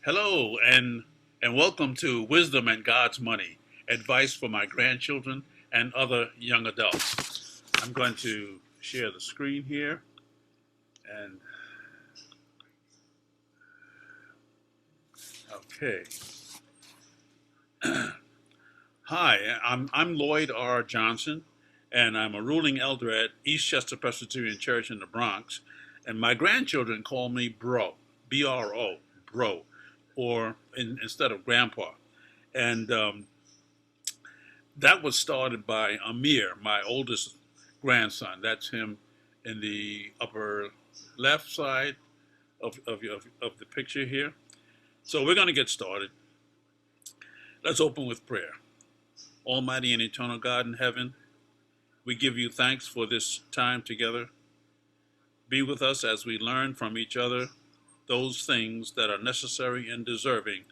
Hello and welcome to Wisdom and God's Money, advice for my grandchildren and other young adults. I'm going to share the screen here and okay. Hi, I'm Lloyd R. Johnson, and I'm a ruling elder at Eastchester Presbyterian Church in the Bronx, and my grandchildren call me Bro, B-R-O, Bro, or instead of Grandpa. And that was started by Amir, my oldest grandson. That's him in the upper left side of the picture here. So we're going to get started. Let's open with prayer. Almighty and eternal God in heaven, we give you thanks for this time together. Be with us as we learn from each other those things that are necessary and deserving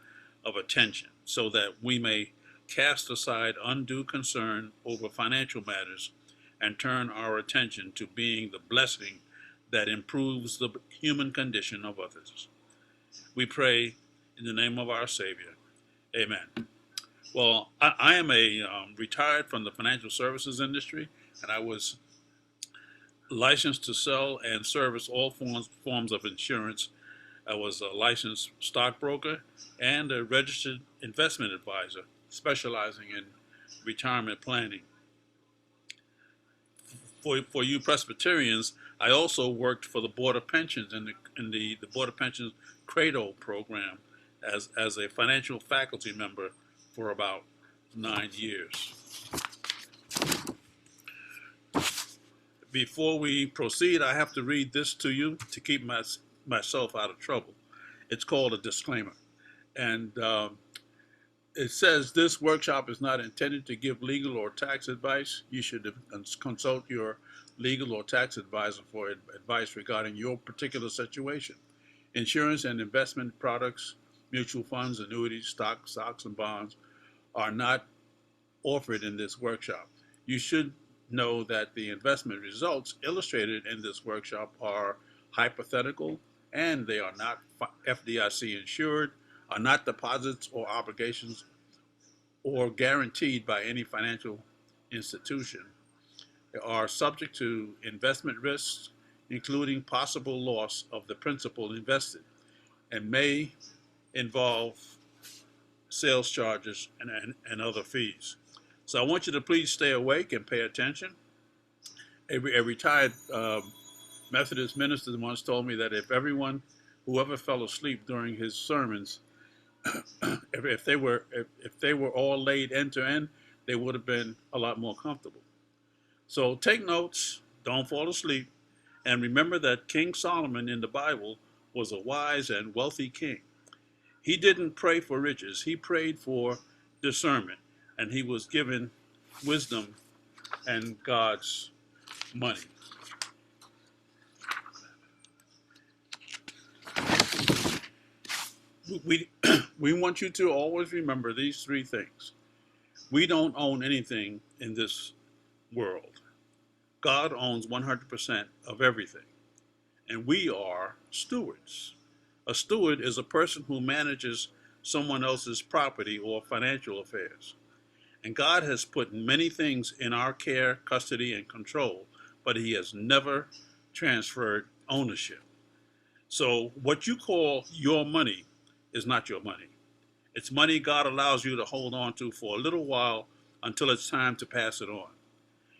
of attention, so that we may cast aside undue concern over financial matters and turn our attention to being the blessing that improves the human condition of others. We pray in the name of our Savior. Amen. Well, I am retired from the financial services industry, and I was licensed to sell and service all forms of insurance. I was a licensed stockbroker and a registered investment advisor specializing in retirement planning. For you Presbyterians, I also worked for the Board of Pensions in the Board of Pensions Credo program as a financial faculty member for about 9 years. Before we proceed, I have to read this to you to keep myself out of trouble. It's called a disclaimer. And it says this workshop is not intended to give legal or tax advice. You should consult your legal or tax advisor for advice regarding your particular situation. Insurance and investment products, mutual funds, annuities, stocks and bonds are not offered in this workshop. You should know that the investment results illustrated in this workshop are hypothetical and they are not FDIC insured, are not deposits or obligations or guaranteed by any financial institution. They are subject to investment risks, including possible loss of the principal invested, and may involve sales charges and other fees. So I want you to please stay awake and pay attention. A retired Methodist minister once told me that whoever fell asleep during his sermons, if they were all laid end to end, they would have been a lot more comfortable. So take notes, don't fall asleep, and remember that King Solomon in the Bible was a wise and wealthy king. He didn't pray for riches, he prayed for discernment, and he was given wisdom and God's money. We, we want you to always remember these three things. We don't own anything in this world. God owns 100% of everything, and we are stewards. A steward is a person who manages someone else's property or financial affairs. And God has put many things in our care, custody, and control, but He has never transferred ownership. So what you call your money is not your money. It's money God allows you to hold on to for a little while until it's time to pass it on.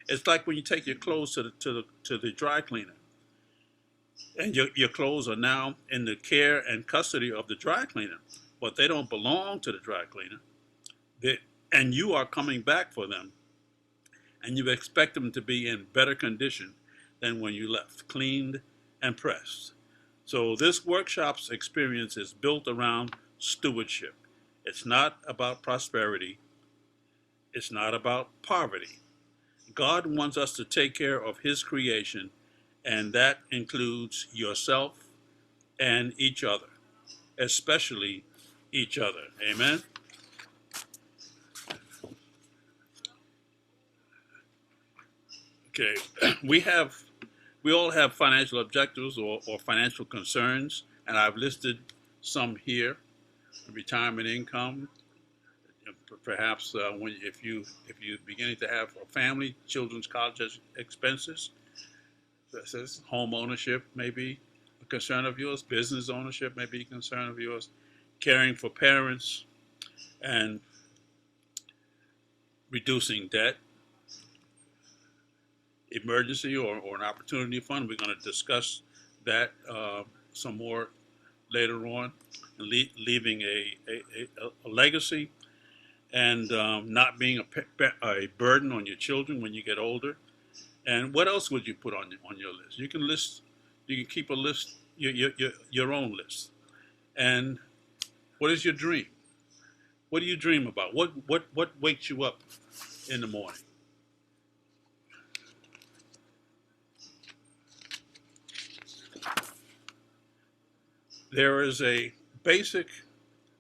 It's like when you take your clothes to the dry cleaner, and your clothes are now in the care and custody of the dry cleaner, but they don't belong to the dry cleaner. And you are coming back for them, and you expect them to be in better condition than when you left, cleaned and pressed. So this workshop's experience is built around stewardship. It's not about prosperity. It's not about poverty. God wants us to take care of His creation, and that includes yourself and each other, especially each other. Amen? Okay, we all have financial objectives or financial concerns, and I've listed some here, retirement income, perhaps if you're beginning to have a family, children's college expenses, this is home ownership may be a concern of yours, business ownership may be a concern of yours, caring for parents, and reducing debt, emergency or an opportunity fund. We're going to discuss that some more later on, and leaving a legacy, and not being a burden on your children when you get older. And what else would you put on your list? You can list, you can keep a list, your own list. And what is your dream? What do you dream about? What wakes you up in the morning? There is a basic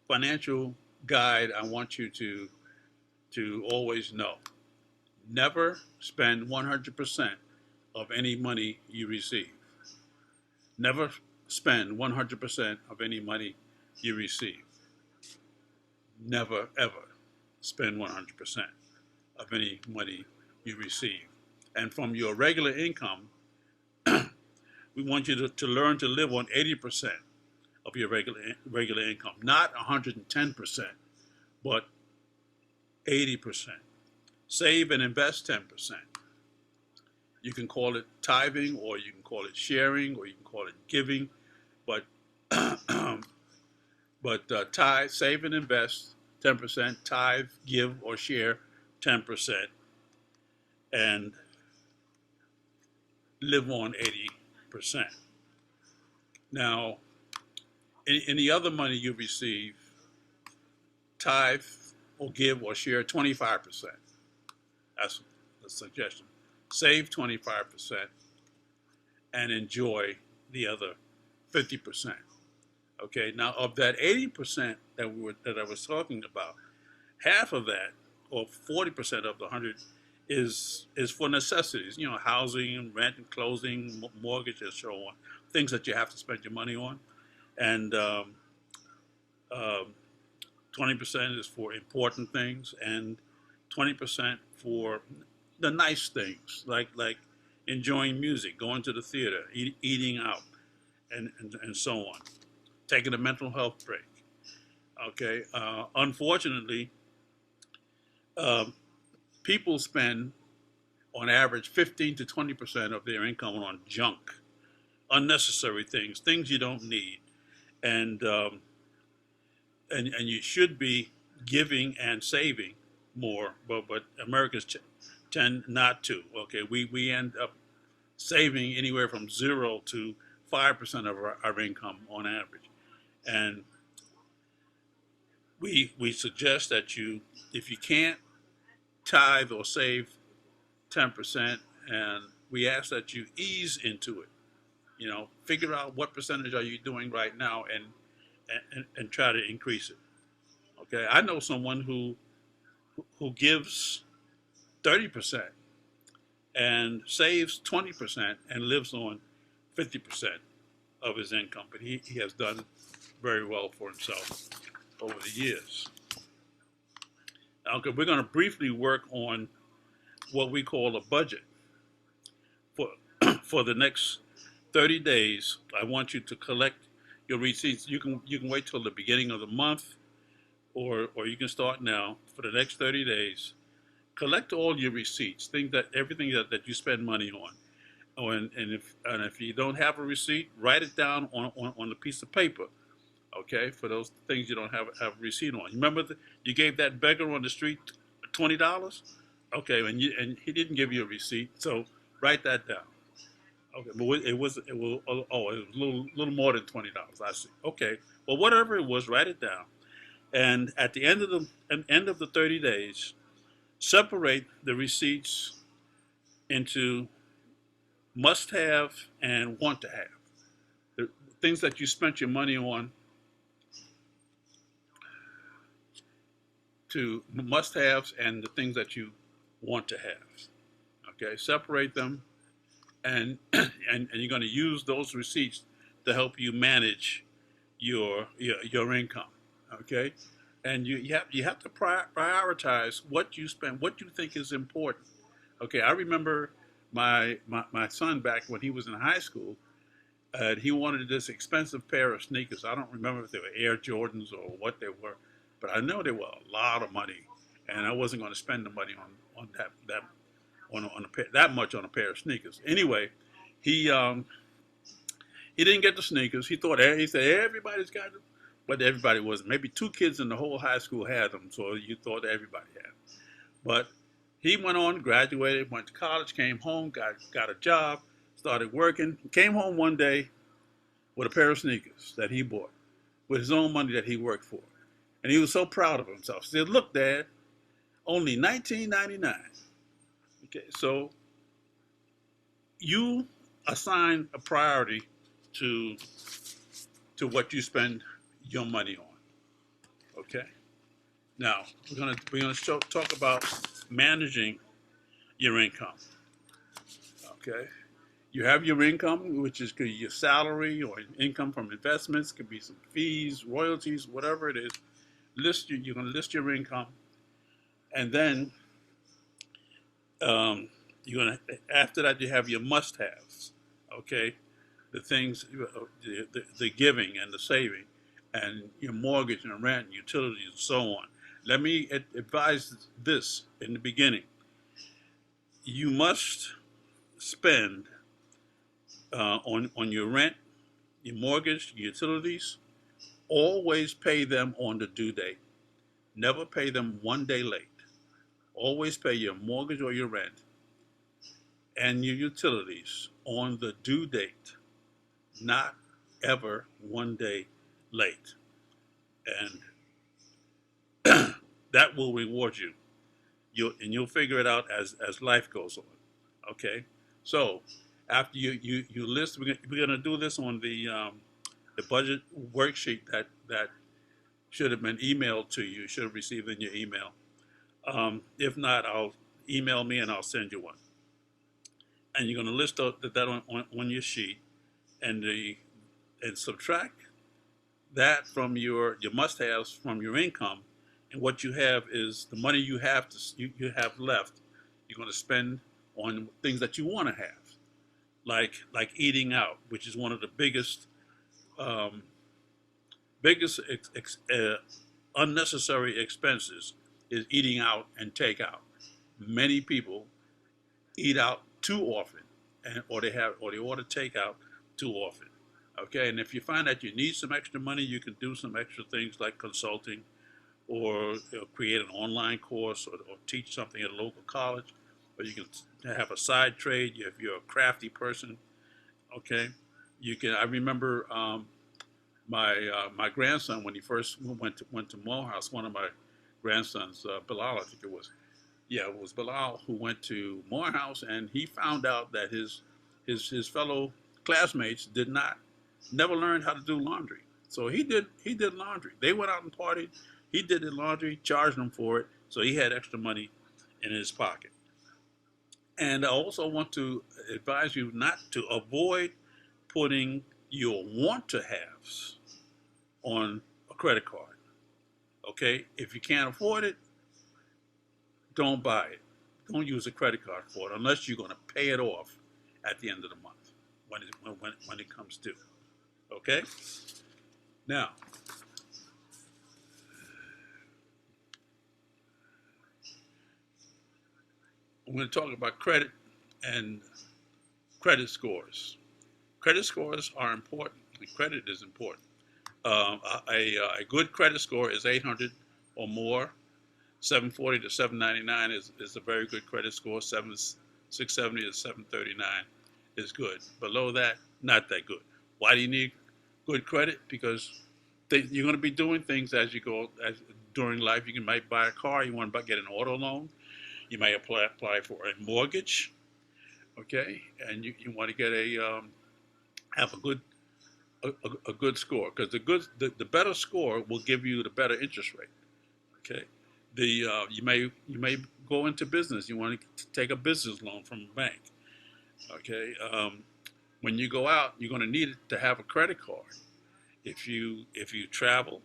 financial guide I want you to always know. Never spend 100% of any money you receive. Never spend 100% of any money you receive. Never, ever spend 100% of any money you receive. And from your regular income, we want you to learn to live on 80% of your regular income. Not 110%, but 80%. Save and invest 10%. You can call it tithing, or you can call it sharing, or you can call it giving, but tithe, save and invest 10%, tithe, give or share 10%, and live on 80%. Now, any other money you receive, tithe or give or share 25%. That's the suggestion. Save 25% and enjoy the other 50%. Okay, now of that 80% that I was talking about, half of that, or 40% of the 100, is for necessities. You know, housing, rent, and clothing, mortgage, and so on. Things that you have to spend your money on, and 20% is for important things, and 20% for the nice things, like enjoying music, going to the theater, eating out, and so on. Taking a mental health break. Okay. Unfortunately, people spend on average 15 to 20% of their income on junk, unnecessary things, things you don't need, and you should be giving and saving more, but Americans tend not to. Okay, we end up saving anywhere from 0 to 5% of our income on average, and we suggest that if you can't tithe or save 10%, and we ask that you ease into it. You know, figure out what percentage are you doing right now, and try to increase it. Okay, I know someone who gives 30% and saves 20% and lives on 50% of his income, but he has done very well for himself over the years. Okay, we're going to briefly work on what we call a budget for for the next 30 days. I want you to collect your receipts. You can wait till the beginning of the month, or you can start now. For the next 30 days, collect all your receipts, everything that you spend money on. Oh, and if you don't have a receipt, write it down on a piece of paper. Okay, for those things you don't have a receipt on. You remember you gave that beggar on the street $20? Okay, and he didn't give you a receipt, so write that down. Okay, but it was a little more than $20. I see. Okay, well, whatever it was, write it down. And at the end of the 30 days, separate the receipts into must have and want to have. The things that you spent your money on, to must haves, and the things that you want to have. Okay, separate them, and you're going to use those receipts to help you manage your income. Okay, and you have to prioritize what you spend, what you think is important. Okay, I remember my son back when he was in high school. He wanted this expensive pair of sneakers. I don't remember if they were Air Jordans or what they were, but I know they were a lot of money, and I wasn't going to spend the money on that on a pair, that much on a pair of sneakers. Anyway, he um, he didn't get the sneakers. He said everybody's got them, but everybody wasn't. Maybe two kids in the whole high school had them, so you thought everybody had them. But he went on, graduated, went to college, came home, got a job, started working. Came home one day with a pair of sneakers that he bought with his own money that he worked for, and he was so proud of himself. He said, "Look, Dad, only 19.99." Okay, so you assign a priority to what you spend your money on. Okay. Now we're gonna talk about managing your income. Okay. You have your income, which is could be your salary or income from investments, could be some fees, royalties, whatever it is. You're gonna list your income, and then you're gonna after that you have your must-haves. Okay, the things, the giving and the saving, and your mortgage and rent, and utilities, and so on. Let me advise this in the beginning. You must spend on your rent, your mortgage, your utilities. Always pay them on the due date. Never pay them one day late. Always pay your mortgage or your rent and your utilities on the due date, not ever one day late. And that will reward you. You'll figure it out as life goes on. Okay, so after you list, we're gonna do this on the budget worksheet that should have been emailed to you. Should have received in your email. If not, I'll email me and I'll send you one. And you're gonna list that on your sheet, and subtract that from your must-haves from your income, and what you have is the money you have left. You're going to spend on things that you want to have, like eating out, which is one of the um, biggest unnecessary expenses is eating out and take out. Many people eat out too often, or they order takeout too often. Okay, and if you find that you need some extra money, you can do some extra things like consulting, or create an online course, or teach something at a local college, or you can have a side trade if you're a crafty person. Okay, you can. I remember my grandson when he first went to Morehouse. One of my grandsons, Bilal, I think it was. Yeah, it was Bilal who went to Morehouse, and he found out that his fellow classmates did not never learned how to do laundry. So he did laundry. They went out and partied. He did the laundry, charged them for it, so he had extra money in his pocket. And I also want to advise you not to avoid putting your want to haves on a credit card. Okay, if you can't afford it, don't buy it. Don't use a credit card for it unless you're going to pay it off at the end of the month when it comes due. Okay. Now, I'm going to talk about credit and credit scores. Credit scores are important. And credit is important. A good credit score is 800 or more. 740 to 799 is a very good credit score. 670 to 739 is good. Below that, not that good. Why do you need good credit? Because you're going to be doing things as you go during life. Might buy a car. You want to get an auto loan. You may apply for a mortgage. Okay, and you want to get have a good score, because the better score will give you the better interest rate. Okay, you may go into business. You want to take a business loan from a bank. Okay, when you go out, you're going to need it to have a credit card, If you travel,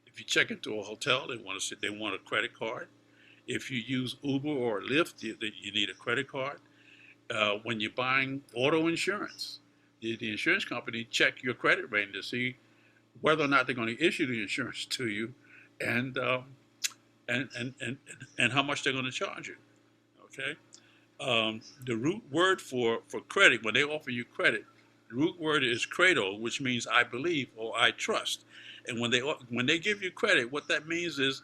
if you check into a hotel, they want a credit card. If you use Uber or Lyft, you need a credit card. When you're buying auto insurance, the insurance company check your credit rating to see whether or not they're going to issue the insurance to you, and and and and, and how much they're going to charge you. Okay. The root word for credit, when they offer you credit, the root word is credo, which means I believe or I trust. And when they give you credit, what that means is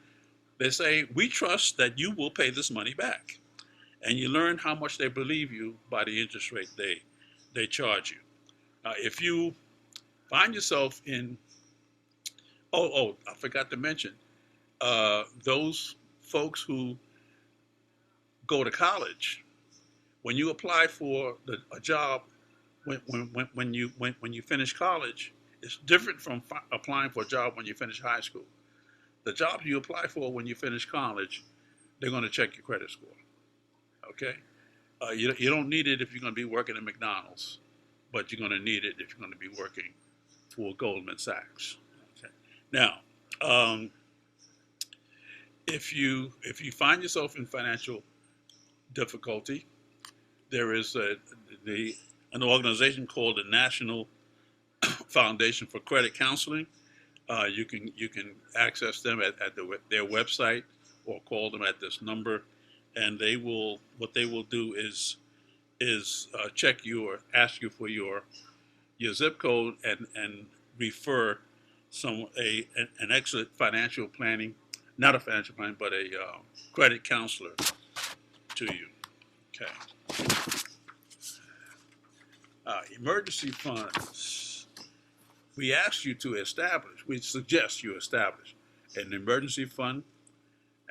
they say we trust that you will pay this money back, and you learn how much they believe you by the interest rate they charge you. If you find yourself in I forgot to mention those folks who go to college. When you apply for a job, when you finish college, it's different from applying for a job when you finish high school. The job you apply for when you finish college, they're going to check your credit score. Okay, you don't need it if you're going to be working at McDonald's, but you're going to need it if you're going to be working for Goldman Sachs. Okay, now if you find yourself in financial difficulty, there is an organization called the National Foundation for Credit Counseling. You can access them at their website or call them at this number, and what they will do is check you or ask you for your zip code and refer an excellent financial planning, not a financial planning, but a credit counselor to you. Okay. Emergency funds. We suggest you establish an emergency fund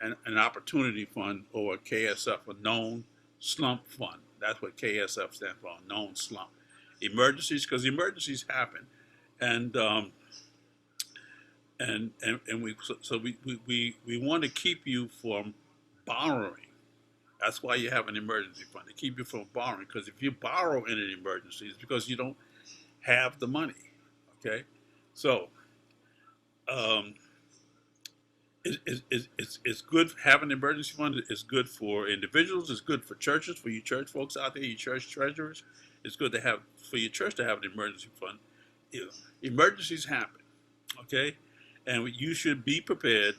and an opportunity fund, or a KSF, a known slump fund. That's what KSF stands for, known slump. Emergencies, because emergencies happen, and we want to keep you from borrowing. That's why you have an emergency fund, to keep you from borrowing. Because if you borrow in an emergency, it's because you don't have the money. Okay, so it's good having an emergency fund. It's good for individuals. It's good for churches. For you church folks out there, you church treasurers, it's good to have for your church to have an emergency fund. Emergencies happen. Okay, and you should be prepared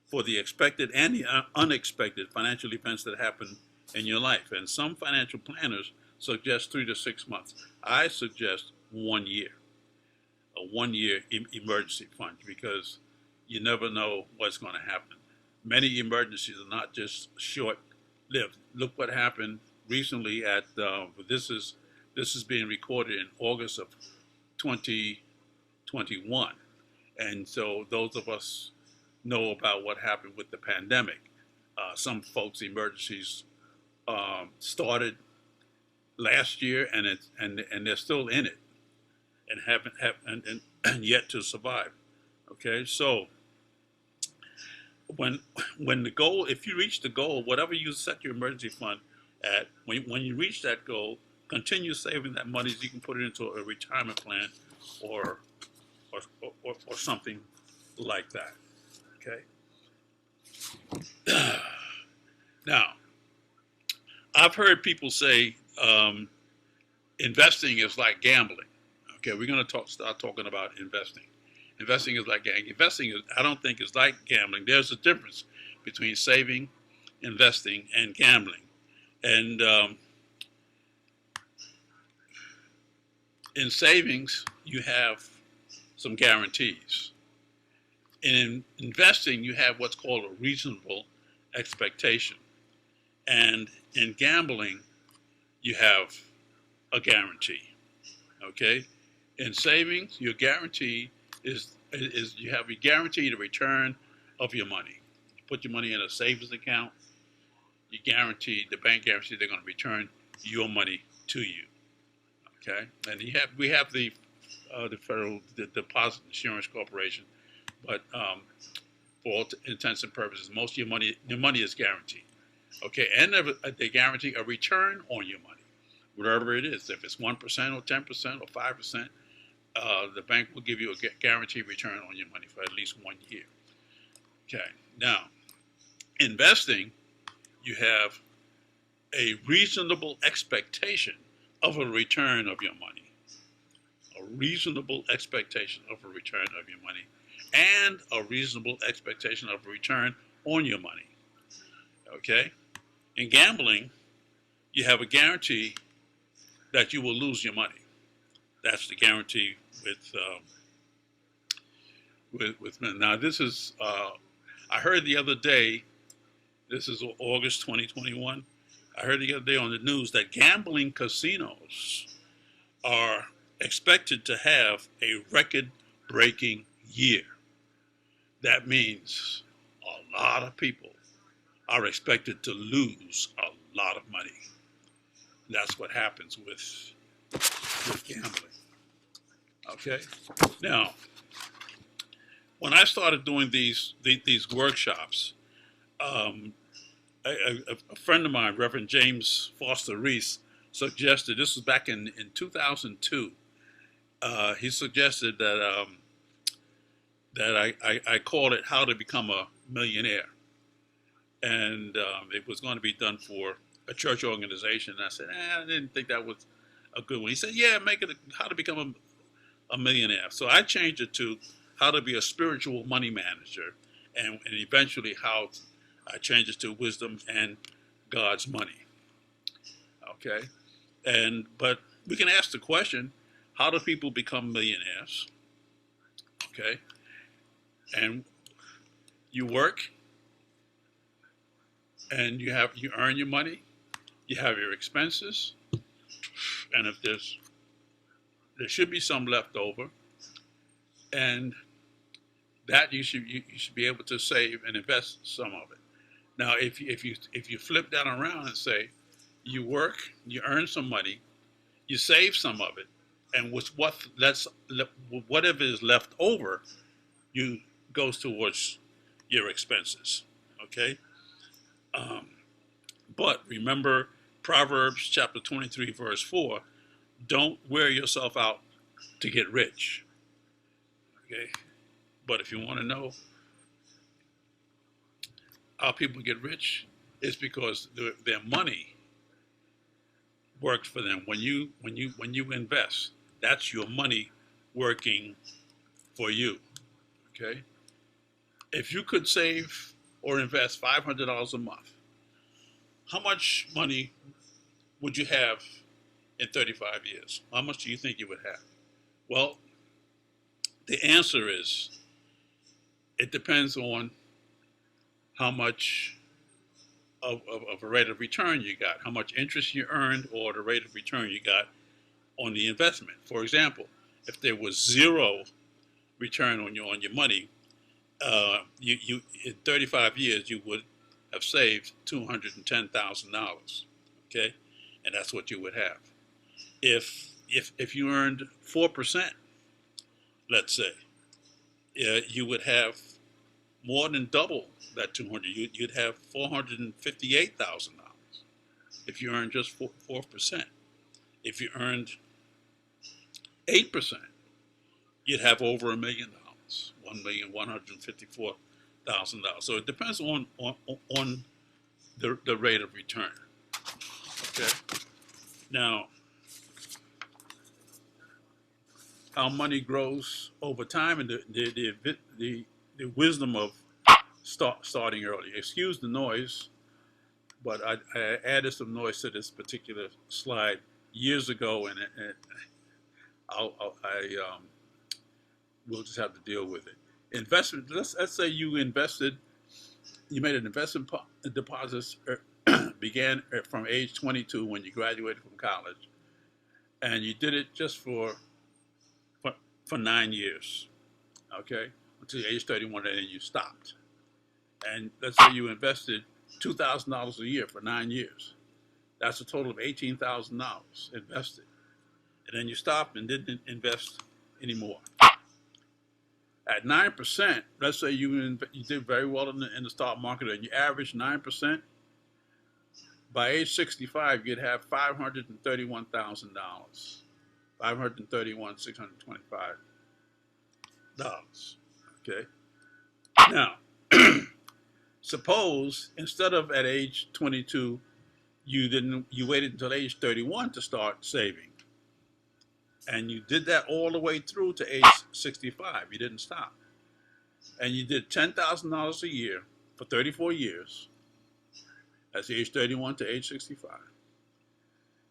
for the expected and the unexpected financial events that happen in your life. And some financial planners suggest 3 to 6 months. I suggest 1 year, a 1 year emergency fund, because you never know what's going to happen. Many emergencies are not just short lived. Look what happened recently at this is being recorded in August of 2021, and so those of us know about what happened with the pandemic. Some folks' emergencies started last year, and they're still in it, and haven't and yet to survive. Okay, so when the goal, if you reach the goal, whatever you set your emergency fund at, when you reach that goal, continue saving that money so you can put it into a retirement plan or something like that. Okay. Now, I've heard people say investing is like gambling. Okay, we're going to start talking about investing. Investing is like gambling. I don't think is like gambling. There's a difference between saving, investing, and gambling. And in savings, you have some guarantees. In investing, you have what's called a reasonable expectation. And in gambling, you have a guarantee. Okay? In savings, your guarantee is you have a guaranteed return of your money. You put your money in a savings account, the bank guarantees they're going to return your money to you. Okay? And we have the Federal Deposit Insurance Corporation, but for all intents and purposes, most of your money is guaranteed. Okay, and they guarantee a return on your money, whatever it is. If it's 1% or 10% or 5%, the bank will give you a guaranteed return on your money for at least 1 year. Okay. Now, investing, you have a reasonable expectation of a return of your money. A reasonable expectation of a return of your money, and a reasonable expectation of a return on your money. Okay? In gambling, you have a guarantee that you will lose your money. That's the guarantee with now. This is I heard the other day. This is August 2021. I heard the other day on the news that gambling casinos are expected to have a record-breaking year. That means a lot of people are expected to lose a lot of money. That's what happens with gambling. Okay? Now, when I started doing these workshops, a friend of mine, Reverend James Foster Reese, suggested, this was back in 2002, he suggested that I call it How to Become a Millionaire. And it was going to be done for a church organization. And I said, I didn't think that was a good one. He said, yeah, make it How to Become a Millionaire. So I changed it to How to Be a Spiritual Money Manager. And eventually how I changed it to Wisdom and God's Money. Okay? But we can ask the question, how do people become millionaires? Okay? And you work, and you earn your money, you have your expenses, and if there should be some left over, and that you should be able to save and invest some of it. Now, if you flip that around and say, you work, you earn some money, you save some of it, and whatever is left over, you goes towards your expenses. Okay. But remember Proverbs chapter 23 verse 4, don't wear yourself out to get rich. Okay. But if you want to know how people get rich, it's because their money works for them. When you invest, that's your money working for you. Okay? If you could save or invest $500 a month, how much money would you have in 35 years? How much do you think you would have? Well, the answer is, it depends on how much of a rate of return you got, how much interest you earned, or the rate of return you got on the investment. For example, if there was zero return on your money, you in 35 years you would have saved $210,000. Okay, and that's what you would have. If you earned 4%, let's say, you would have more than double that 200. You'd have $458,000 if you earned just 4%. If you earned 8%, you'd have over $1 million, $1,154,000. So it depends on the rate of return. Okay. Now, how money grows over time, and the wisdom of starting early. Excuse the noise, but I added some noise to this particular slide years ago, and we'll just have to deal with it. Investment. Let's say you made an investment deposit, began from age 22 when you graduated from college, and you did it just for 9 years, okay, until age 31, and then you stopped. And let's say you invested $2,000 a year for 9 years. That's a total of $18,000 invested. And then you stopped and didn't invest anymore. At 9%, let's say you did very well in the stock market and you averaged 9%. By age 65, you'd have $531,000. $531,625. Okay. Now, suppose instead of at age 22, you waited until age 31 to start saving, and you did that all the way through to age 65. You didn't stop, and you did $10,000 a year for 34 years. That's age 31 to age 65.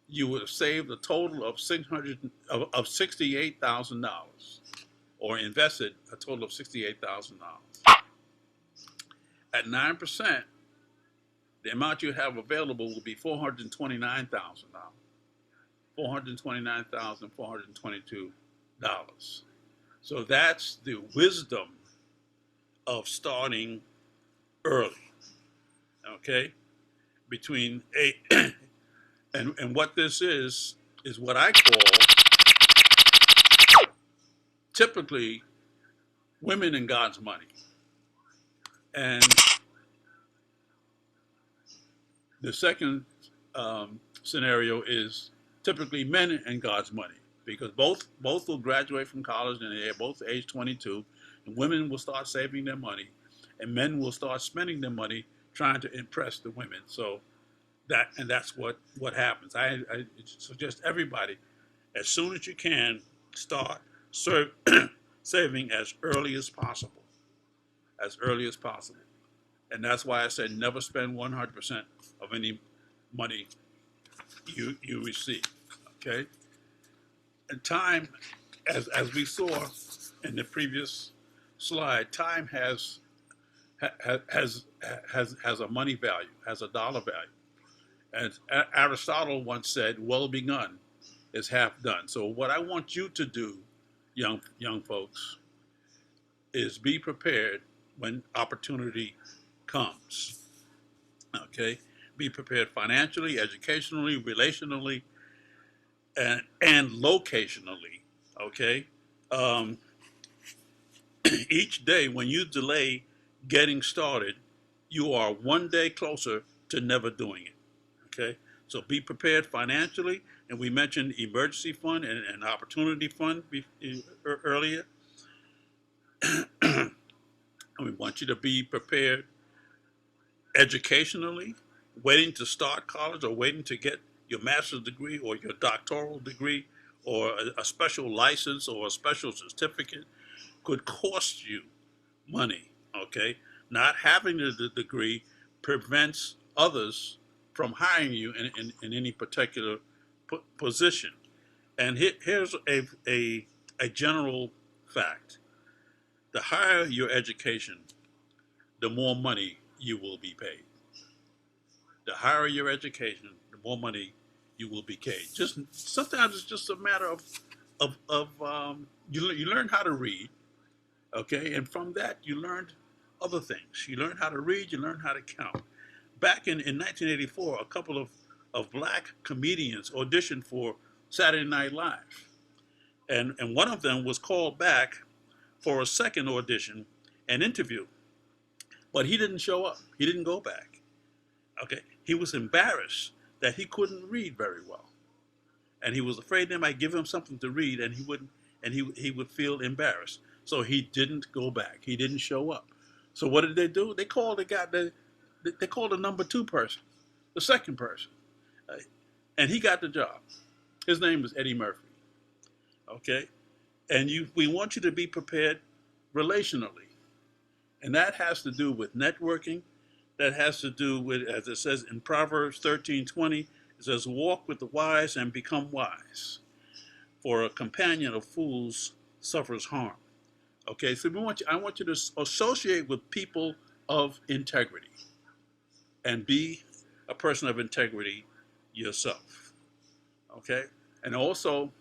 You would have saved a total of $68,000, or invested a total of $68,000. At 9%, the amount you have available will be $429,000. $429,422. So that's the wisdom of starting early. Okay? Between and what this is what I call typically women and God's money. And the second scenario is typically men and God's money, because both will graduate from college and they're both age 22, and women will start saving their money, and men will start spending their money trying to impress the women. So that's what happens. I suggest everybody, as soon as you can, start saving as early as possible. As early as possible. And that's why I said never spend 100% of any money you receive. Okay? And time, as we saw in the previous slide, time has a money value, has a dollar value. And Aristotle once said, "Well begun is half done." So what I want you to do, young folks, is be prepared when opportunity comes. Okay? Be prepared financially, educationally, relationally, and locationally. Okay? Each day when you delay getting started, you are one day closer to never doing it. Okay? So be prepared financially, and we mentioned emergency fund and opportunity fund earlier. We want you to be prepared educationally, waiting to start college or waiting to get your master's degree or your doctoral degree or a special license or a special certificate could cost you money, okay? Not having the degree prevents others from hiring you in any particular position. And here's a general fact. The higher your education, the more money you will be paid. The higher your education, the more money you will be paid. Just sometimes it's just a matter of you learn how to read, okay, and from that you learned other things. You learn how to read, you learn how to count. Back in 1984, a couple of black comedians auditioned for Saturday Night Live, and one of them was called back for a second audition and interview, but he didn't show up. He didn't go back. Okay, he was embarrassed that he couldn't read very well, and he was afraid they might give him something to read, and he would feel embarrassed. So he didn't go back. He didn't show up. So what did they do? They called they called the number two person, the second person, and he got the job. His name was Eddie Murphy. Okay, and we want you to be prepared relationally, and that has to do with networking. That has to do with, as it says in Proverbs 13:20, it says, "Walk with the wise and become wise, for a companion of fools suffers harm." Okay, so I want you to associate with people of integrity and be a person of integrity yourself. Okay, and also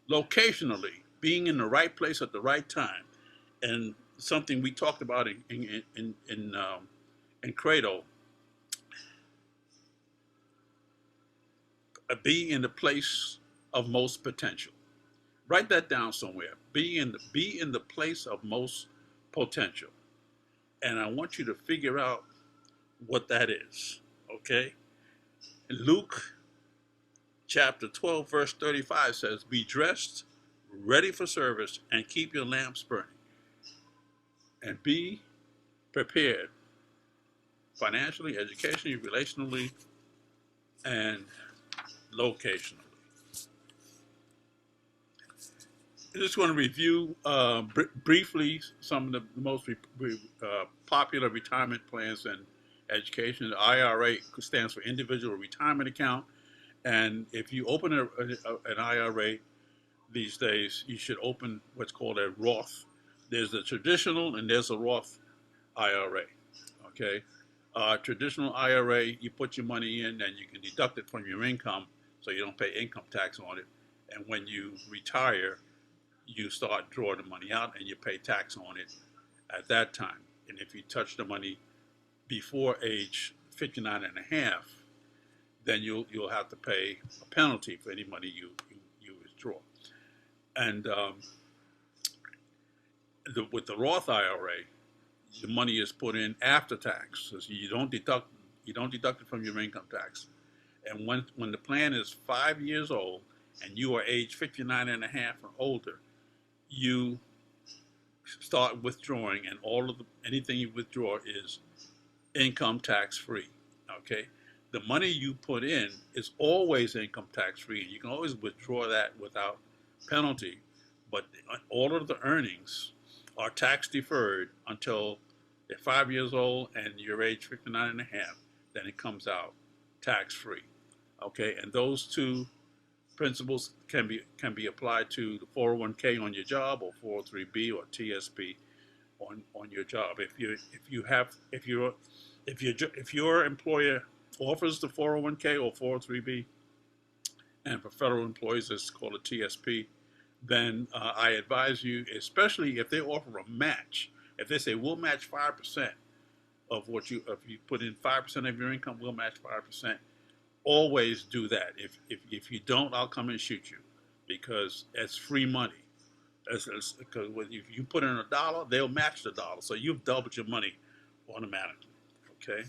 locationally, being in the right place at the right time, and something we talked about in Credo, being in the place of most potential. Write that down somewhere. Be in the place of most potential, and I want you to figure out what that is. Okay, Luke chapter 12, verse 35 says, be dressed, ready for service, and keep your lamps burning. And be prepared financially, educationally, relationally, and locationally. I just want to review briefly some of the most popular retirement plans in education. The IRA stands for Individual Retirement Account. And if you open an IRA these days, you should open what's called a Roth. There's a traditional and there's a Roth IRA. Okay. Traditional IRA, you put your money in and you can deduct it from your income so you don't pay income tax on it. And when you retire, you start drawing the money out and you pay tax on it at that time. And if you touch the money before age 59 and a half, then you'll have to pay a penalty for any money you withdraw. And with the Roth IRA, the money is put in after tax, so you don't deduct it from your income tax. And when the plan is 5 years old and you are age 59 and a half or older, you start withdrawing, and anything you withdraw is income tax free. Okay, the money you put in is always income tax free, and you can always withdraw that without penalty. But all of the earnings are tax deferred until they're 5 years old and you're age 59 and a half. Then it comes out tax free. Okay, and those two principles can be applied to the 401k on your job, or 403b or TSP on your job. If your employer offers the 401k or 403b, and for federal employees it's called a TSP, then I advise you, especially if they offer a match. If they say we'll match 5% of what if you put in 5% of your income, we'll match 5%. Always do that. If you don't, I'll come and shoot you, because it's free money. Because if you put in $1, they'll match the dollar, so you've doubled your money automatically. Okay.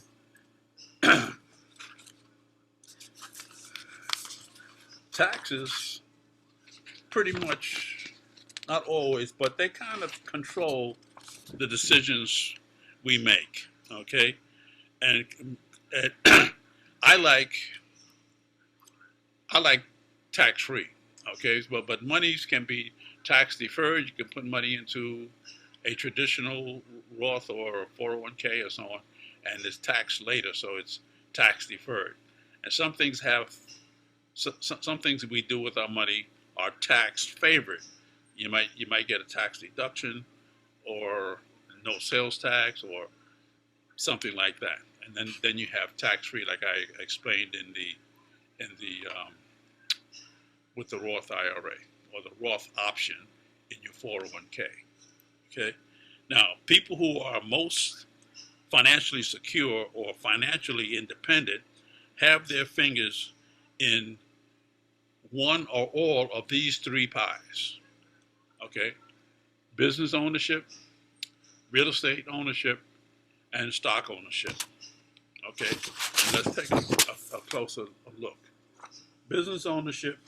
Taxes, pretty much, not always, but they kind of control the decisions we make. Okay, and I like tax free. Okay, but monies can be tax deferred. You can put money into a traditional Roth or 401k or so on, and it's taxed later, so it's tax deferred. And some things some things that we do with our money are tax favored. You might get a tax deduction, or no sales tax, or something like that. And then you have tax free, like I explained in the with the Roth IRA or the Roth option in your 401k. Okay. Now, people who are most financially secure or financially independent have their fingers in one or all of these three pies. Okay. Business ownership, real estate ownership, and stock ownership. Okay. And let's take a closer look. Business ownership.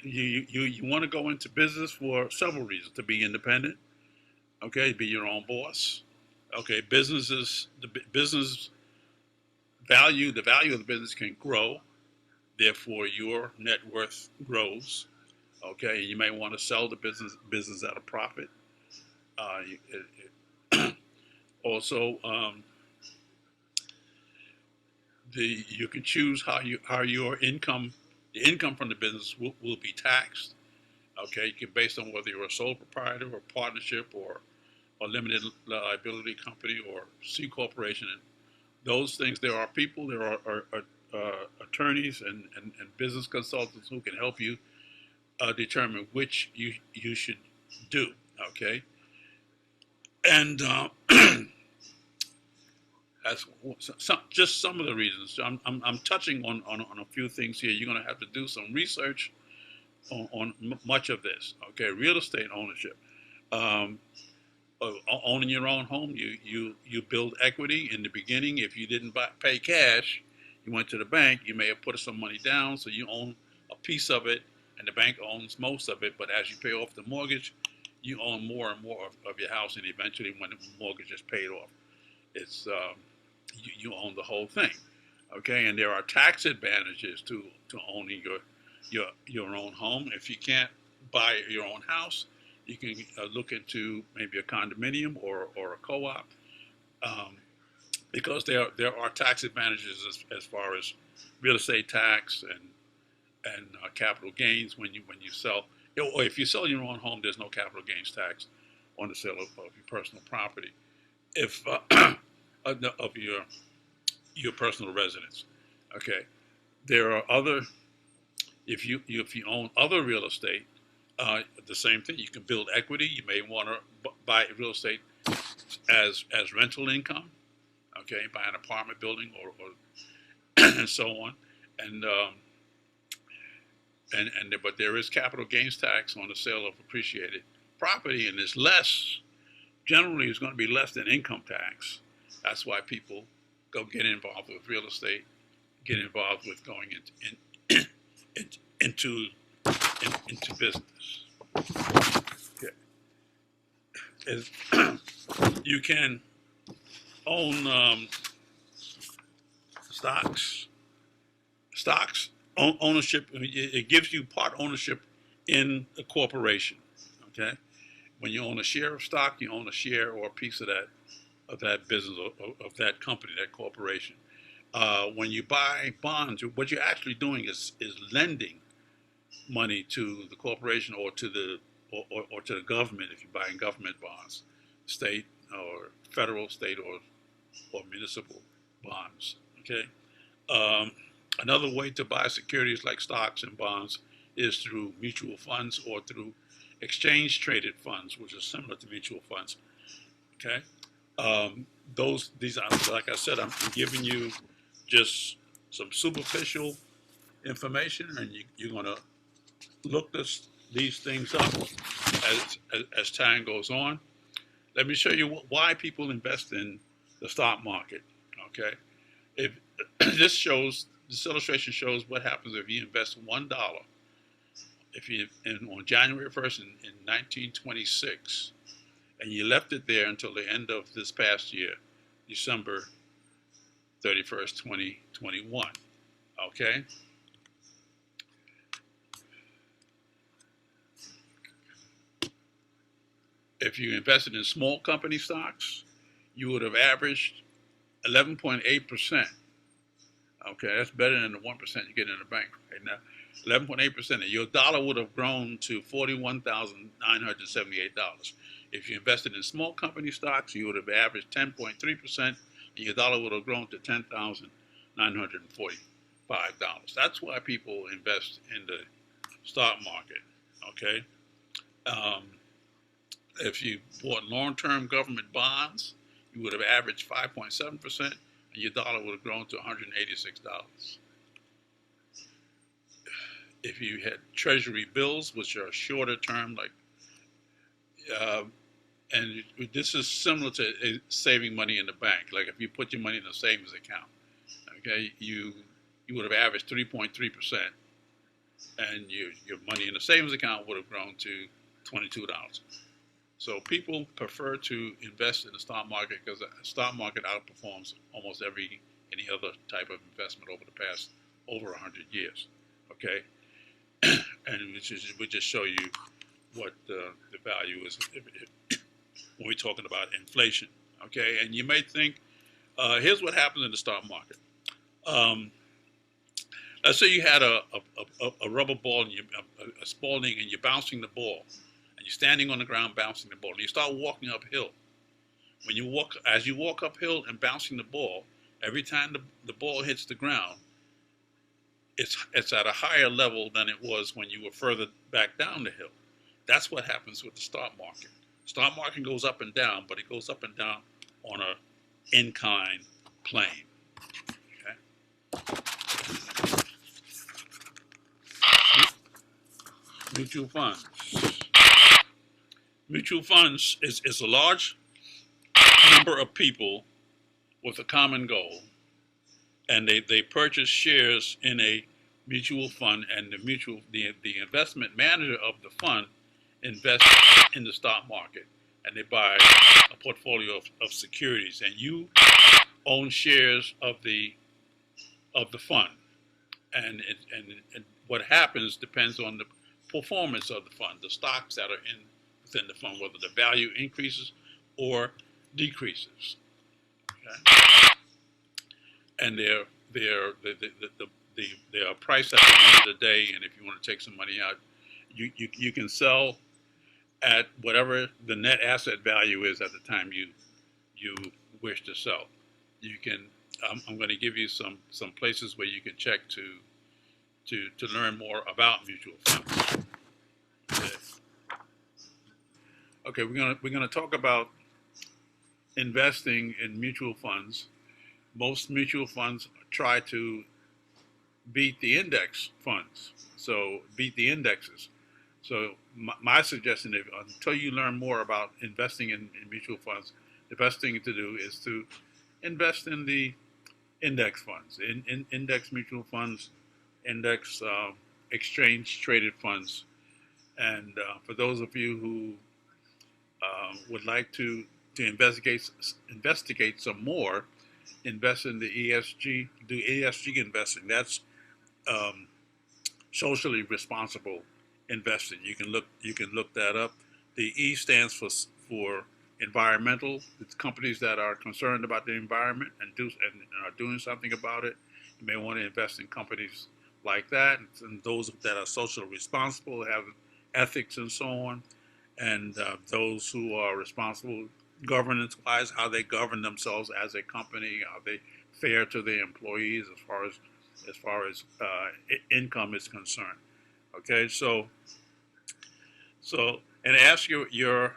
You want to go into business for several reasons: to be independent, okay, be your own boss. Okay, the value of the business can grow, therefore your net worth grows. Okay, you may want to sell the business at a profit. Also, you can choose how your income. The income from the business will be taxed. Okay, you can, based on whether you're a sole proprietor or partnership or limited liability company or C corporation. And those things, there are people, there are attorneys and business consultants who can help you determine which you should do. Okay, and that's just some of the reasons. I'm touching on a few things here. You're going to have to do some research on much of this. Okay, real estate ownership. owning your own home, you build equity in the beginning. If you didn't pay cash, you went to the bank, you may have put some money down, so you own a piece of it, and the bank owns most of it. But as you pay off the mortgage, you own more and more of your house, and eventually, when the mortgage is paid off, it's you own the whole thing. Okay, and there are tax advantages to owning your own home. If you can't buy your own house, you can look into maybe a condominium or a co-op, um, because there are tax advantages as far as real estate tax and capital gains when you sell. Or if you sell your own home, there's no capital gains tax on the sale of your personal property. If of your personal residence. Okay, there are other. If you own other real estate, the same thing. You can build equity. You may want to buy real estate as rental income. Okay, buy an apartment building or and so on, and but there is capital gains tax on the sale of appreciated property, and it's less. Generally, it's going to be less than income tax. That's why people go get involved with real estate, get involved with going into business. Okay. You can own stocks. Ownership. It gives you part ownership in a corporation. Okay. When you own a share of stock, you own a share or a piece of that business of that company, that corporation. When you buy bonds, what you're actually doing is lending money to the corporation or to the government if you're buying government bonds, state or federal, state or municipal bonds. Okay. Another way to buy securities like stocks and bonds is through mutual funds or through exchange traded funds, which is similar to mutual funds. Okay. These are, like I said, I'm giving you just some superficial information, and you're going to look these things up as time goes on. Let me show you why people invest in the stock market. Okay, if this illustration shows what happens if you invest $1. On January 1st in 1926, and you left it there until the end of this past year, December 31st, 2021. Okay? If you invested in small company stocks, you would have averaged 11.8%. Okay, that's better than the 1% you get in the bank right now. 11.8%. Your dollar would have grown to $41,978. If you invested in small company stocks, you would have averaged 10.3%, and your dollar would have grown to $10,945. That's why people invest in the stock market. Okay. If you bought long-term government bonds, you would have averaged 5.7%, and your dollar would have grown to $186. If you had treasury bills, which are shorter term, like, and this is similar to saving money in the bank. Like if you put your money in a savings account, okay, you would have averaged 3.3%, and your money in the savings account would have grown to $22. So people prefer to invest in the stock market because the stock market outperforms almost any other type of investment over the past over 100 years. Okay, and we just show you what the value is when we're talking about inflation. Okay, and you may think, here's what happens in the stock market. Let's say you had a rubber ball and a Spalding, and you're bouncing the ball, and you're standing on the ground bouncing the ball, and you start walking uphill. As you walk uphill and bouncing the ball, every time the ball hits the ground, it's at a higher level than it was when you were further back down the hill. That's what happens with the stock market. Stock market goes up and down, but it goes up and down on an incline plane. Okay. Mutual funds. Mutual funds is a large number of people with a common goal, and they purchase shares in a mutual fund, and the investment manager of the fund invests in the stock market, and they buy a portfolio of securities, and you own shares of the fund, and what happens depends on the performance of the fund, the stocks that are in within the fund, whether the value increases or decreases. Okay? And they're priced at the end of the day. And if you want to take some money out, you can sell at whatever the net asset value is at the time you wish to sell. You can. I'm going to give you some places where you can check to learn more about mutual funds. Okay, we're gonna talk about investing in mutual funds. Most mutual funds try to beat the index funds, so beat the indexes. So my suggestion is, until you learn more about investing in mutual funds, the best thing to do is to invest in the index funds, in index mutual funds, index exchange traded funds. And for those of you who would like to investigate some more, invest in the ESG, do ESG investing. That's socially responsible investing. You can look that up. The E stands for environmental. It's companies that are concerned about the environment and are doing something about it. You may want to invest in companies like that, and those that are socially responsible, have ethics and so on, and those who are responsible governance-wise, how they govern themselves as a company, are they fair to their employees as far as income is concerned. Okay, so and ask your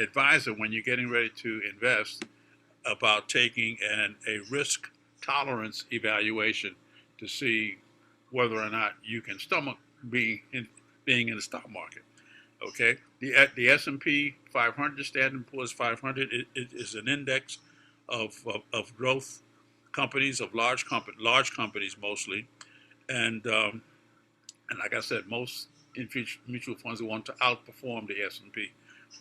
advisor when you're getting ready to invest about taking a risk tolerance evaluation to see whether or not you can stomach being in the stock market. Okay, the S&P 500, Standard & Poor's 500, is an index of growth companies, of large companies mostly, and like I said, most mutual funds want to outperform the S&P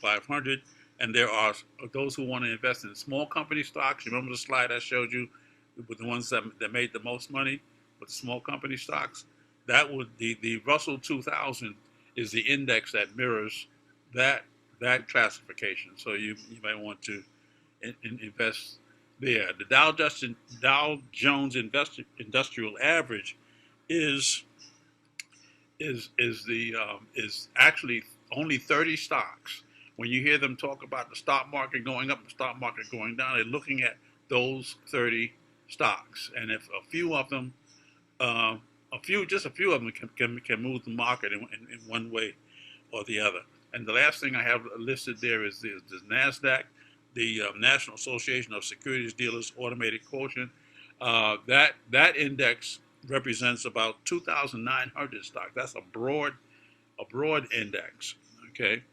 500, and there are those who want to invest in small company stocks. You remember the slide I showed you with the ones that made the most money with the small company stocks? That would the Russell 2000 is the index that mirrors that classification. So you might want to invest there. The Dow Jones Industrial Average is actually only 30 stocks. When you hear them talk about the stock market going up, the stock market going down, they're looking at those 30 stocks, and if a few of them just a few of them can move the market in one way or the other. And the last thing I have listed there is the NASDAQ, the National Association of Securities Dealers Automated Quotient. That index represents about 2,900 stocks. That's a broad index. Okay,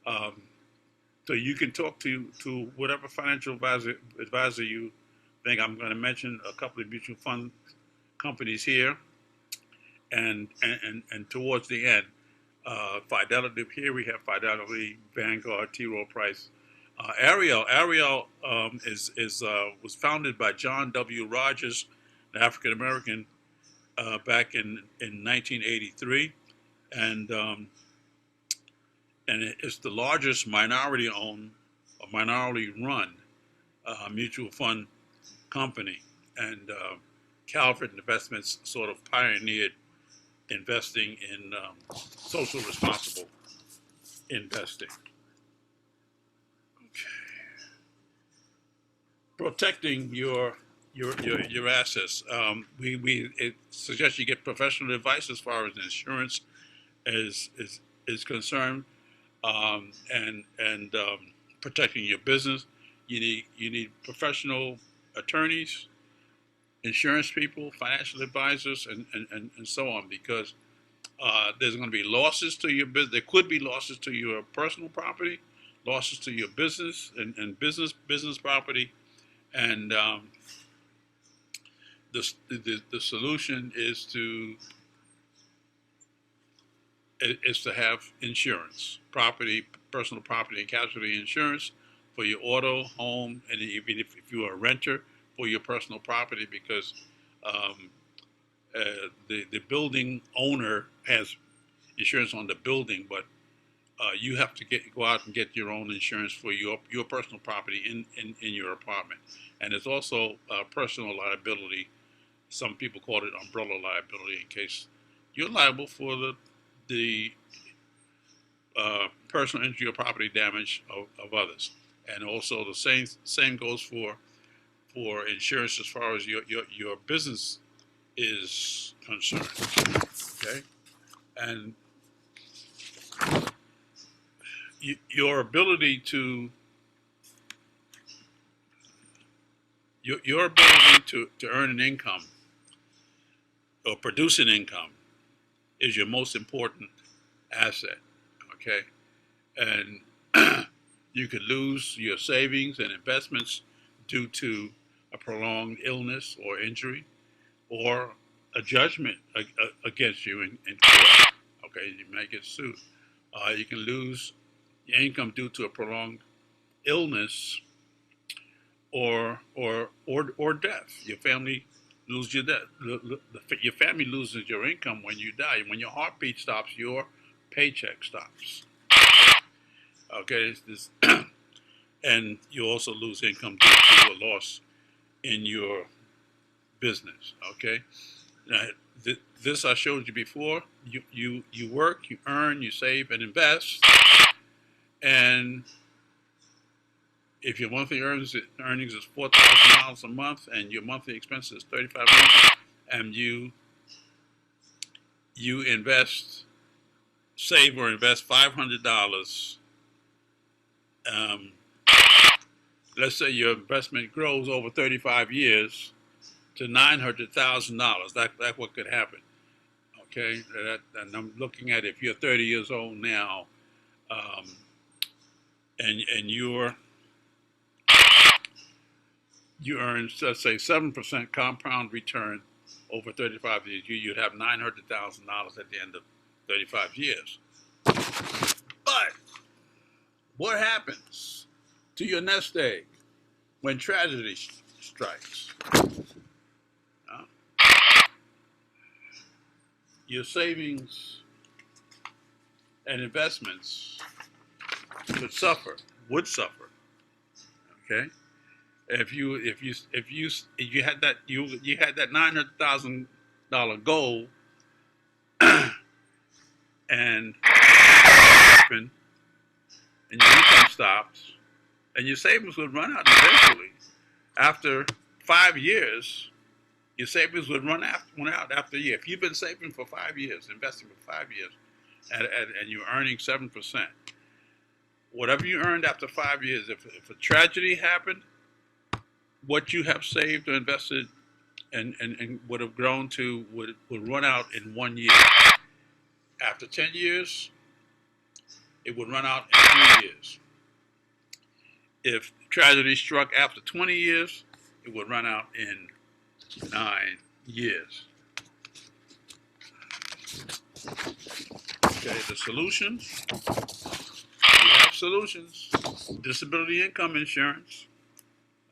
so you can talk to whatever financial advisor you think. I'm going to mention a couple of mutual fund companies here, and towards the end, Fidelity. Here we have Fidelity, Vanguard, T. Rowe Price. Ariel was founded by John W. Rogers, an African American, back in 1983, and it's the largest minority-owned or minority-run mutual fund company. And Calvert Investments sort of pioneered investing in social responsible investing. Okay. Protecting your assets. We suggest you get professional advice as far as insurance is concerned, and protecting your business. You need professional attorneys, insurance people, financial advisors, and so on, because there's going to be losses to your business. There could be losses to your personal property. losses to your business and business property. And the solution is to have insurance, personal property and casualty insurance for your auto, home, and even if you are a renter, for your personal property, because um, the building owner has insurance on the building, but you have to go out and get your own insurance for your personal property in your apartment. And there's also personal liability. Some people call it umbrella liability, in case you're liable for the personal injury or property damage of others. And also the same goes for insurance as far as your business is concerned. Okay, and your ability to to earn an income or produce an income is your most important asset. Okay, and you could lose your savings and investments due to a prolonged illness or injury, or a judgment against you in court. Okay, you may get sued. You can lose your income due to a prolonged illness or death. Your family loses your death. Your family loses your income when you die. When your heartbeat stops, your paycheck stops. Okay, and you also lose income due to a loss in your business. Okay, now, this I showed you before. You work, you earn, you save, and invest, and if your monthly earnings is $4,000 a month, and your monthly expense is $3,500, and you save or invest $500. Let's say your investment grows over 35 years to $900,000. That's what could happen. Okay, and I'm looking at if you're 30 years old now, and you earn, let's say, 7% compound return over 35 years, you'd have $900,000 at the end of 35 years. But what happens to your nest egg when tragedy strikes? Your savings and investments would suffer. Okay, if you had that you had that $900,000 goal, and your income stops, and your savings would run out eventually. After 5 years, your savings would run out after a year. If you've been saving for 5 years, investing for 5 years, and you're earning 7%, whatever you earned after 5 years, if a tragedy happened, what you have saved or invested and would have grown to would run out in 1 year. After 10 years, it would run out in 3 years. If tragedy struck after 20 years, it would run out in 9 years. Okay, the solutions. We have solutions. Disability income insurance.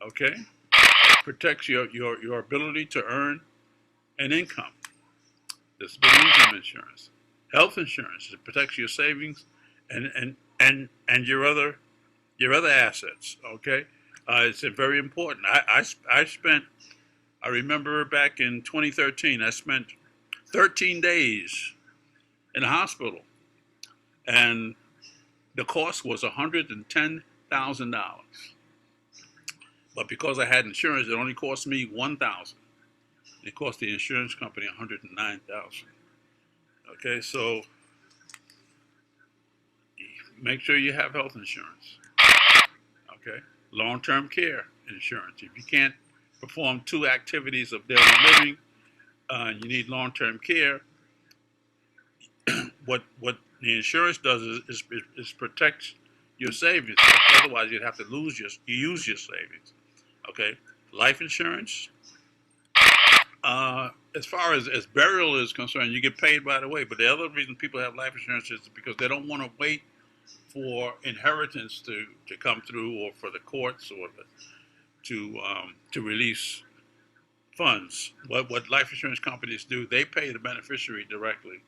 Okay, protects your ability to earn an income. Disability income insurance. Health insurance. It protects your savings and your other assets. Okay, it's very important. I remember back in 2013, I spent 13 days in the hospital, and the cost was $110,000. But because I had insurance, it only cost me $1,000. It cost the insurance company $109,000. Okay, so make sure you have health insurance. Okay, long-term care insurance. If you can't perform 2 activities of daily living, you need long-term care. What the insurance does is protects your savings. Otherwise, you'd have to use your savings. Okay, life insurance. As far as burial is concerned, you get paid right away. But the other reason people have life insurance is because they don't want to wait for inheritance to come through, or for the courts, or to release funds. What life insurance companies do, they pay the beneficiary directly.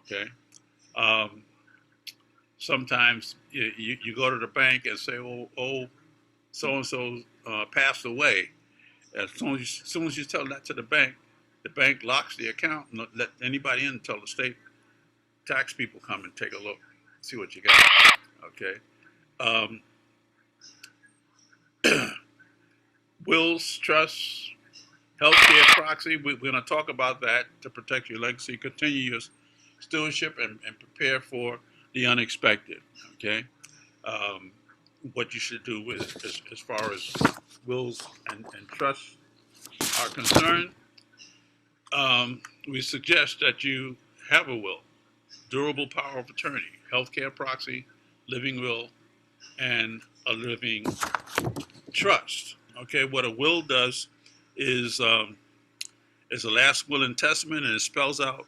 Okay. Um, Sometimes you go to the bank and say, oh, so and so passed away. As soon as you tell that to the bank locks the account and don't let anybody in until the state tax people come and take a look, see what you got. Okay. Um, Wills, trusts, healthcare proxy. We're going to talk about that to protect your legacy, continue your stewardship, and prepare for the unexpected. Okay. Um, what you should do as far as wills and trusts are concerned. We suggest that you have a will, durable power of attorney, healthcare proxy, living will, and a living trust. Okay, what a will does is is a last will and testament, and it spells out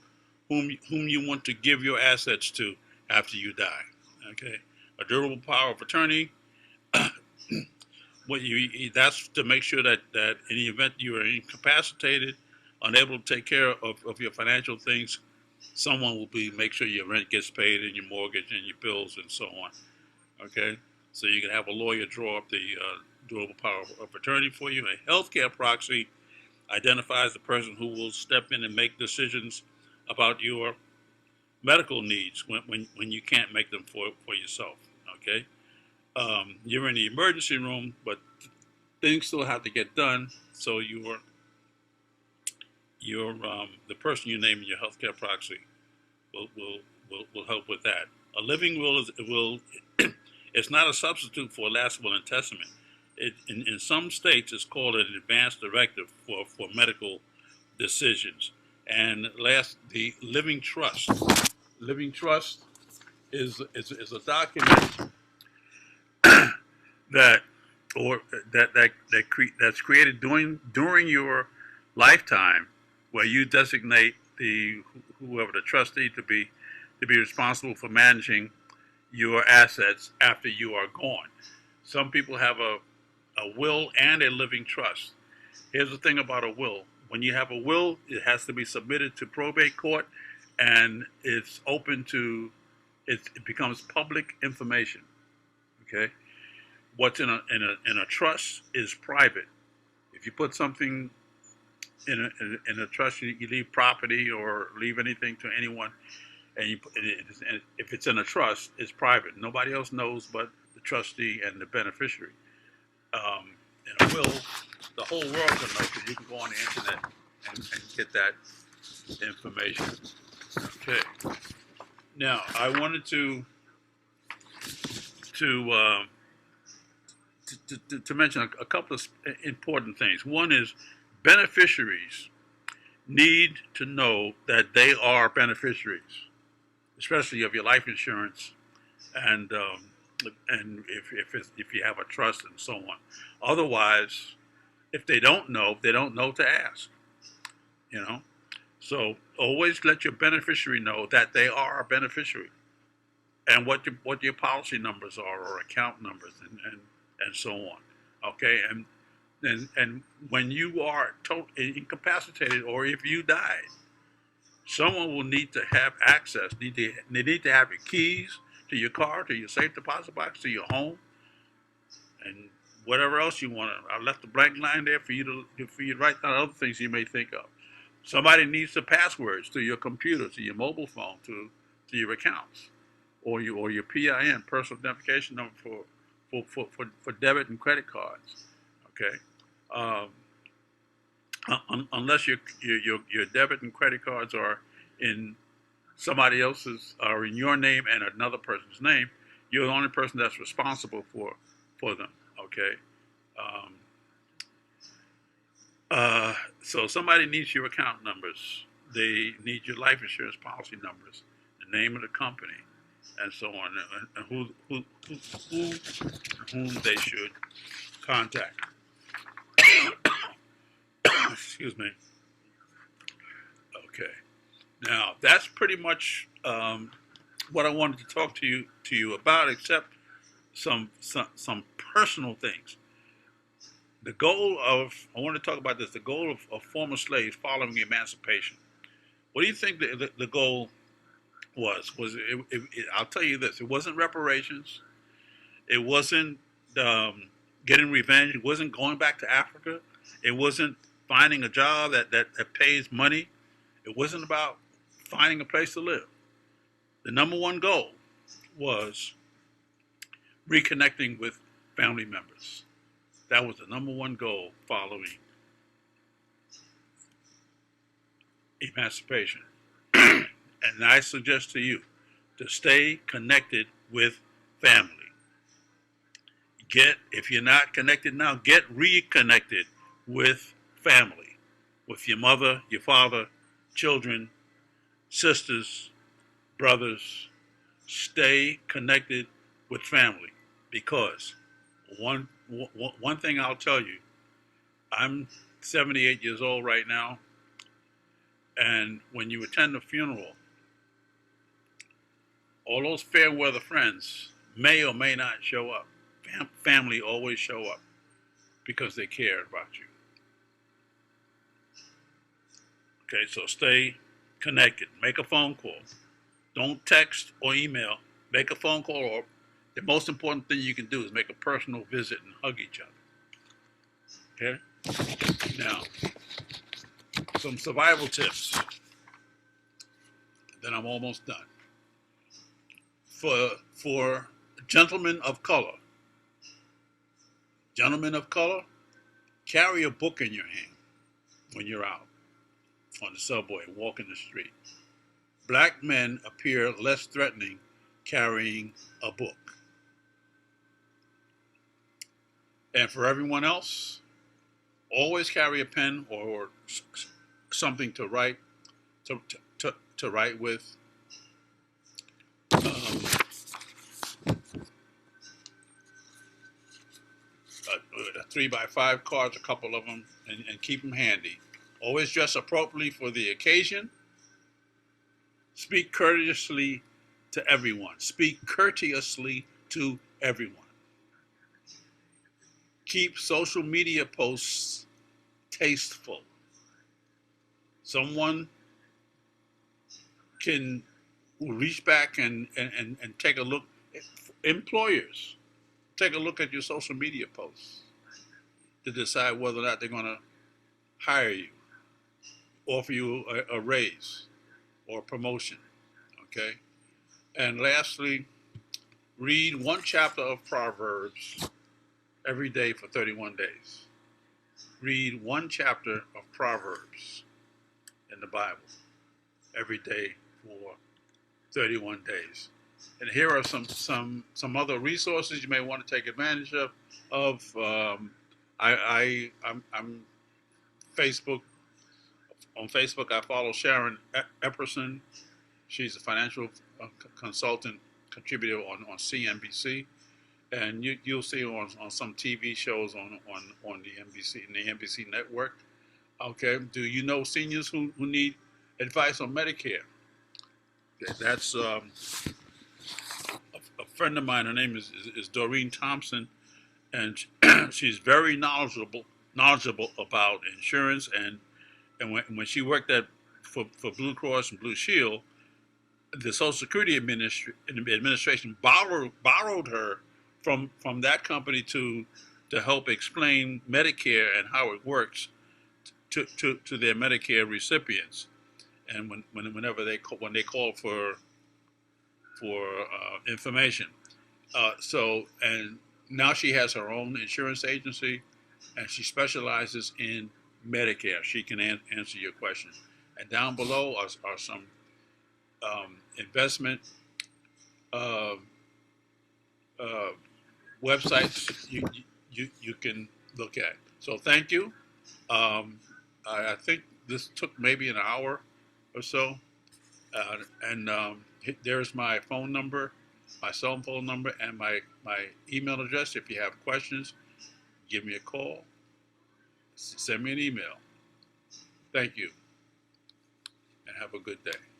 whom you want to give your assets to after you die. Okay, a durable power of attorney. That's to make sure that in the event you are incapacitated, unable to take care of your financial things, someone will make sure your rent gets paid and your mortgage and your bills and so on. Okay, so you can have a lawyer draw up the durable power of attorney for you. A healthcare proxy identifies the person who will step in and make decisions about your medical needs when you can't make them for yourself. Okay, you're in the emergency room, but things still have to get done. So the person you name in your healthcare proxy will help with that. A living will it's not a substitute for a last will and testament. In some states, it's called an advance directive for medical decisions. And the living trust. Living trust is a document that or that's created during your lifetime, where you designate whoever the trustee to be responsible for managing your assets after you are gone. Some people have a will and a living trust. Here's the thing about a will. When you have a will, it has to be submitted to probate court, and it's open to it becomes public information. Okay, what's in a trust is private. If you put something in a trust, you leave property or leave anything to anyone, and if it's in a trust, it's private. Nobody else knows but the trustee and the beneficiary. In a will, the whole world can know, because you can go on the internet and get that information. Okay. Now, I wanted to to mention a couple of important things. One is beneficiaries need to know that they are beneficiaries, especially of your life insurance, and if you have a trust and so on. Otherwise, if they don't know to ask. You know, so always let your beneficiary know that they are a beneficiary, and what your policy numbers are, or account numbers, and so on. Okay, and when you are incapacitated, or if you die, someone will need to have access. They need to have your keys to your car, to your safe deposit box, to your home, and whatever else you want. I left a blank line there for you to write down other things you may think of. Somebody needs the passwords to your computer, to your mobile phone, to your accounts, or your PIN, personal identification number for debit and credit cards. Okay, um, unless your debit and credit cards are in somebody else's, or in your name and another person's name, you're the only person that's responsible for them. Okay. Um, so somebody needs your account numbers. They need your life insurance policy numbers, the name of the company, and so on, and whom they should contact. Excuse me. Okay. Now that's pretty much what I wanted to talk to you about, except some personal things. The goal of I want to talk about this. The goal of former slaves following emancipation. What do you think the goal was? I'll tell you this. It wasn't reparations. It wasn't getting revenge. It wasn't going back to Africa. It wasn't finding a job that pays money. It wasn't about finding a place to live. The number one goal was reconnecting with family members. That was the number one goal following emancipation. And I suggest to you to stay connected with family. If you're not connected now, get reconnected with family, with your mother, your father, children, sisters, brothers. Stay connected with family, because one thing I'll tell you, I'm 78 years old right now, and when you attend a funeral, all those fair weather friends may or may not show up. Family always show up because they care about you. Okay, so stay connected. Make a phone call. Don't text or email. Make a phone call, or the most important thing you can do is make a personal visit and hug each other. Okay? Now, some survival tips. Then I'm almost done. For gentlemen of color, carry a book in your hand when you're out on the subway, walking the street. Black men appear less threatening carrying a book. And for everyone else, always carry a pen or something to write to write with. A 3x5 cards, a couple of them, and keep them handy. Always dress appropriately for the occasion. Speak courteously to everyone. Speak courteously to everyone. Keep social media posts tasteful. Someone can reach back and take a look. Employers, take a look at your social media posts to decide whether or not they're going to hire you, offer you a raise or a promotion. Okay? And lastly, read one chapter of Proverbs every day for 31 days. Read one chapter of Proverbs in the Bible every day for 31 days. And here are some other resources you may want to take advantage of. I'm Facebook. On Facebook, I follow Sharon Epperson. She's a financial consultant contributor on CNBC, and you'll see on some TV shows on the NBC network. Okay, do you know seniors who need advice on Medicare? That's a friend of mine. Her name is Doreen Thompson, and she's very knowledgeable about insurance. And when she worked for Blue Cross and Blue Shield, the Social Security Administration borrowed her from that company to help explain Medicare and how it works to their Medicare recipients. And whenever they call for information, and now she has her own insurance agency, and she specializes in Medicare. She can answer your questions. And down below are some investment websites you can look at. So thank you. I think this took maybe an hour or so, and there's my phone number, my cell phone number, and my email address. If you have questions, give me a call, send me an email. Thank you, and have a good day.